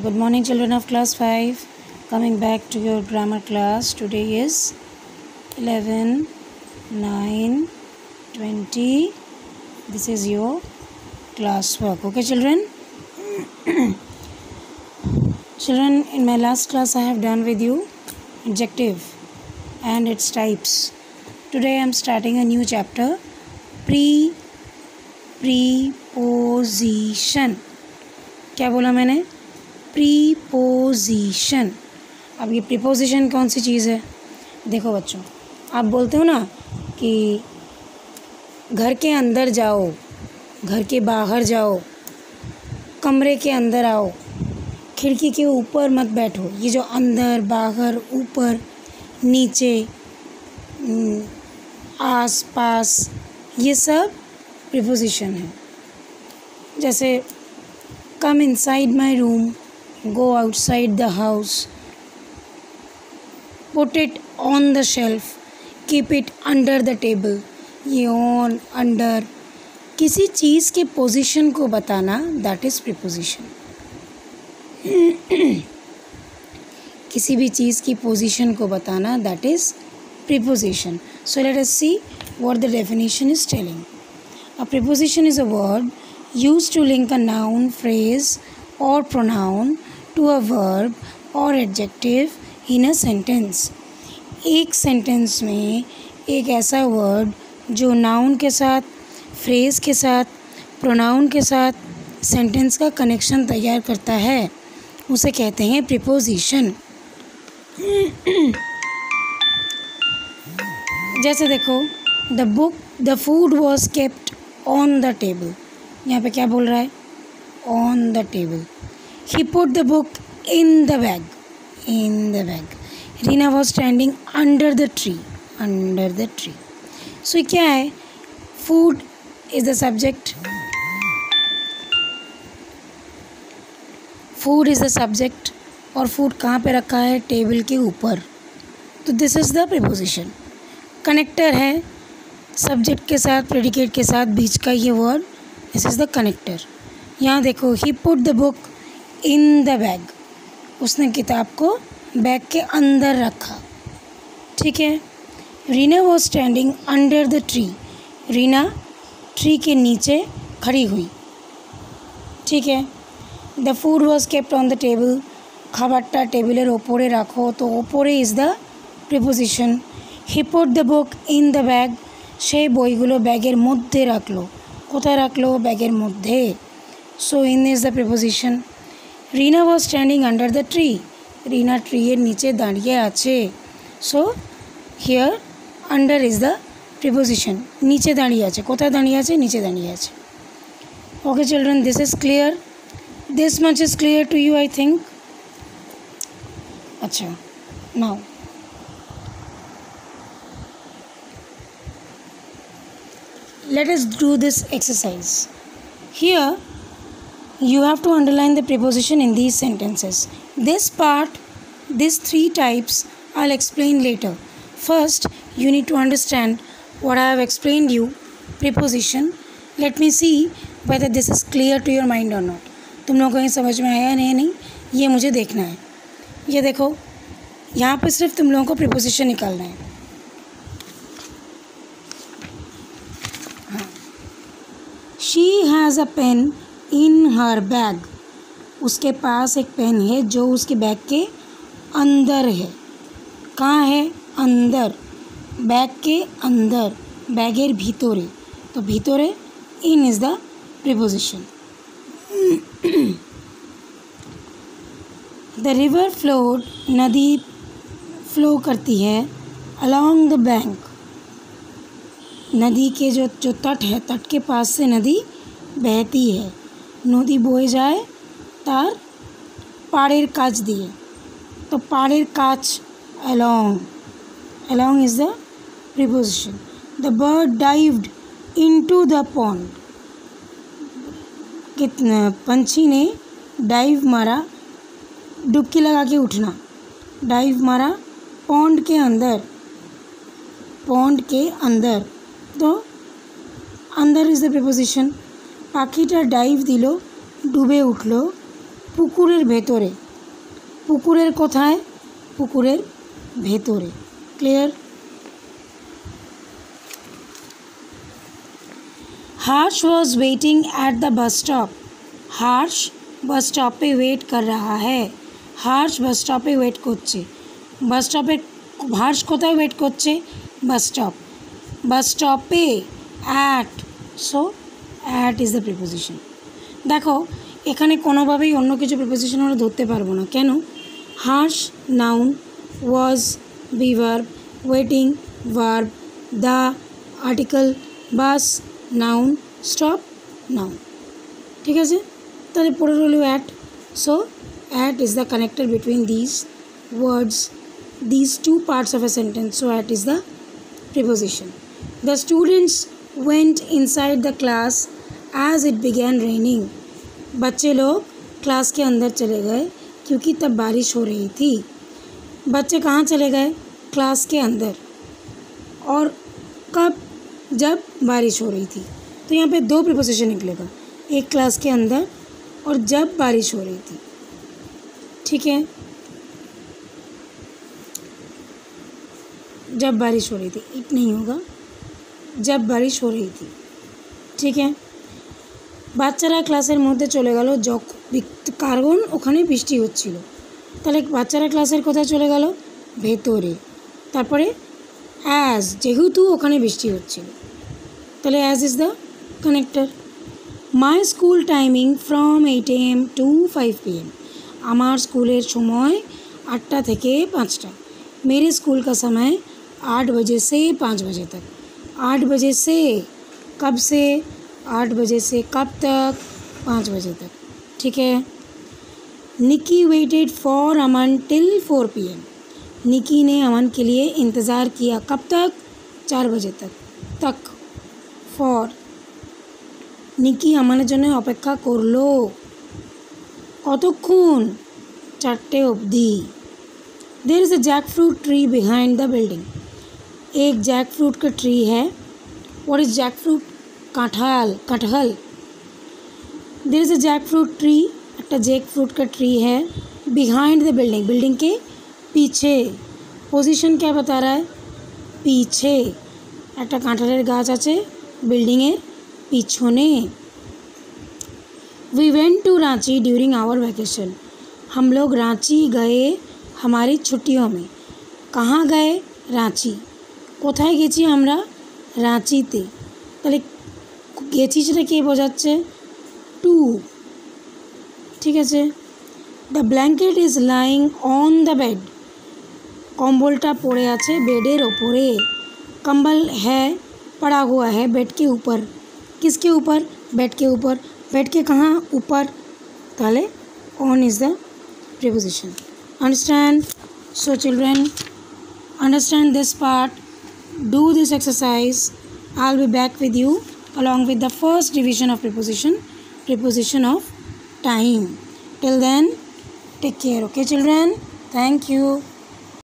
Good morning, children of class 5. Coming back to your grammar class. Today is 11, 9, 20. This is your class work. Okay, children? Children, in my last class I have done with you adjective and its types. Today I am starting a new chapter. Preposition. क्या बोला मैंने? Preposition. अब ये preposition कौन सी चीज़ है? देखो बच्चों, आप बोलते हो ना कि घर के अंदर जाओ, घर के बाहर जाओ, कमरे के अंदर आओ, खिड़की के ऊपर मत बैठो. ये जो अंदर, बाहर, ऊपर, नीचे, आस पास, ये सब प्रीपोजिशन है. जैसे come inside my room, go outside the house, put it on the shelf, keep it under the table. ये on, under, किसी चीज़ के पोजीशन को बताना, that is preposition. किसी भी चीज़ की पोजीशन को बताना, that is preposition. So let us see what the definition is telling. A preposition is a word used to link a noun, phrase or pronoun to a verb or adjective in a sentence. एक sentence में एक ऐसा word जो noun के साथ, phrase के साथ, pronoun के साथ सेंटेंस का कनेक्शन तैयार करता है, उसे कहते हैं प्रीपोजिशन. जैसे देखो, the food was kept on the table. यहाँ पे क्या बोल रहा है? On the table. He put the book in the bag. In the bag. Reena was standing under the tree. Under the tree. So क्या है? Food is the subject. Food is the subject और food कहाँ पे रखा है? Table के ऊपर. तो this is the preposition. Connector है सब्जेक्ट के साथ, प्रेडिकेट के साथ, बीच का ये word. This is the connector. यहाँ देखो, he put the book in the bag. उसने किताब को बैग के अंदर रखा. ठीक है. Reena was standing under the tree. Reena tree के नीचे खड़ी हुई. ठीक है. The food was kept on the table. खाबारটা টেবিলের ওপরে রাখো. তো ওপরে is the preposition. He put the book in the bag. সেই বইগুলো ব্যাগের মধ্যে রাখলো. কোথায় রাখলো? ব্যাগের মধ্যে. So in is the preposition. Rina was standing under the tree. Rina ট্রিয়ের নিচে দাঁড়িয়ে আছে. So here under is the preposition. নিচে দাঁড়িয়ে আছে. কোথায় দাঁড়িয়ে আছে? নিচে দাঁড়িয়ে আছে. Okay children, this is clear. This much is clear to you, I think. আচ্ছা, now let us do this exercise. Here you have to underline the preposition in these sentences. This part, these three types, I'll explain later. First, you need to understand what I have explained you, preposition. Let me see whether this is clear to your mind or not. तुम लोगों को ये समझ में आया नहीं, ये मुझे देखना है. ये देखो, यहाँ पे सिर्फ तुम लोगों को preposition निकालना है. She has a pain in her bag. उसके पास एक पेन है जो उसके बैग के अंदर है. कहाँ है? अंदर. बैग के अंदर. बैगेर भीतरे. तो भीतरे in is the preposition. The river flowed. नदी फ्लो करती है अलॉन्ग द बैंक. नदी के जो तट है, तट के पास से नदी बहती है. नदी বয়ে যায় তার পাড়ের কাছ দিয়ে. তো পাড়ের কাছ, along. along is the preposition. The bird dived into the pond. कितना पंछी ने डाइव मारा. डुबकी लगा के उठना. डाइव मारा पॉन्ड के अंदर. पॉन्ड के अंदर. तो अंदर इज द प्रीपोजिशन. পাখিটা ডাইভ দিল, ডুবে উঠল পুকুরের ভেতরে, পুকুরের কোথায়, পুকুরের ভেতরে। Clear? Harsh was waiting at the bus stop. हर्ष बस स्टॉप पे वेट कर रहा है। हर्ष बस स्टॉप पे वेट করছে। बस स्टॉप पे हर्ष কোথায় वेट করছে? Bus stop. बस स्टॉप पे at, so at is the preposition. দেখো এখানে কোনোভাবেই অন্য কিছু প্রিপোজিশন আমরা ধরতে পারবো না। কেন? Harsh noun, was be verb, waiting verb, the article, bus noun, stop noun. ठीक আছে, তাহলে পড়ে রইল at. So at is the connector between this words, this two parts of a sentence. So at is the preposition. The students went inside the class as it began raining. बच्चे लोग class के अंदर चले गए क्योंकि तब बारिश हो रही थी। बच्चे कहाँ चले गए? क्लास के अंदर। और कब? जब बारिश हो रही थी। तो यहाँ पे दो प्रिपोजिशन निकलेगा, एक क्लास के अंदर और जब बारिश हो रही थी। ठीक है, जब बारिश हो रही थी, इट नहीं होगा, जब बारिश हो रही थी। ठीक है, বাচ্চারা ক্লাসের মধ্যে চলে গেল কারণ ওখানে বৃষ্টি হচ্ছিল। তাহলে বাচ্চারা ক্লাসের কোথায় চলে গেল? ভেতরে। তারপরে অ্যাজ, যেহেতু ওখানে বৃষ্টি হচ্ছিল, তাহলে as is the connector. My school timing from 8 AM to 5 PM। আমার স্কুলের সময় 8টা থেকে 5টা। मेरे स्कूल का समय 8 बजे से 5 बजे तक। 8 बजे से कब से? 8 बजे से कब तक? 5 बजे तक। ठीक है। Niki waited for Aman till 4 PM। Niki ने अमन के लिए इंतज़ार किया, कब तक? 4 बजे तक। फॉर, निकी अमনের জন্য অপেক্ষা করলো কতক্ষণ? 4টে অবধি। There is a jack fruit tree behind the building. एक जैक फ्रूट का ट्री है। What is jack fruit? कटहल। There is a jack fruit tree, एक जैक फ्रूट का ट्री है। बिहाइंड द बिल्डिंग, बिल्डिंग के पीछे। पोजीशन क्या बता रहा है? पीछे। एक काँठालेर गाछ आछे बिल्डिंगेर पीछने। We went to Ranchi during our vacation. हम लोग रांची गए हमारी छुट्टियों में। कहाँ गए? रांची। কোথায় গেছি আমরা? রাঁচিতে। তাহলে গেছি সেটা কে বোঝাচ্ছে? টু। ঠিক আছে। The blanket is lying on the bed. কম্বলটা পড়ে আছে বেডের ওপরে। कंबल है, पड़ा हुआ है बेड के ऊपर। किसके ऊपर? बेड के ऊपर। बेड के कहाँ? ऊपर। ताले on is the preposition. Understand? So children, understand this part, do this exercise. I'll be back with you along with the first division of preposition of time. Till then, take care. Okay children, thank you.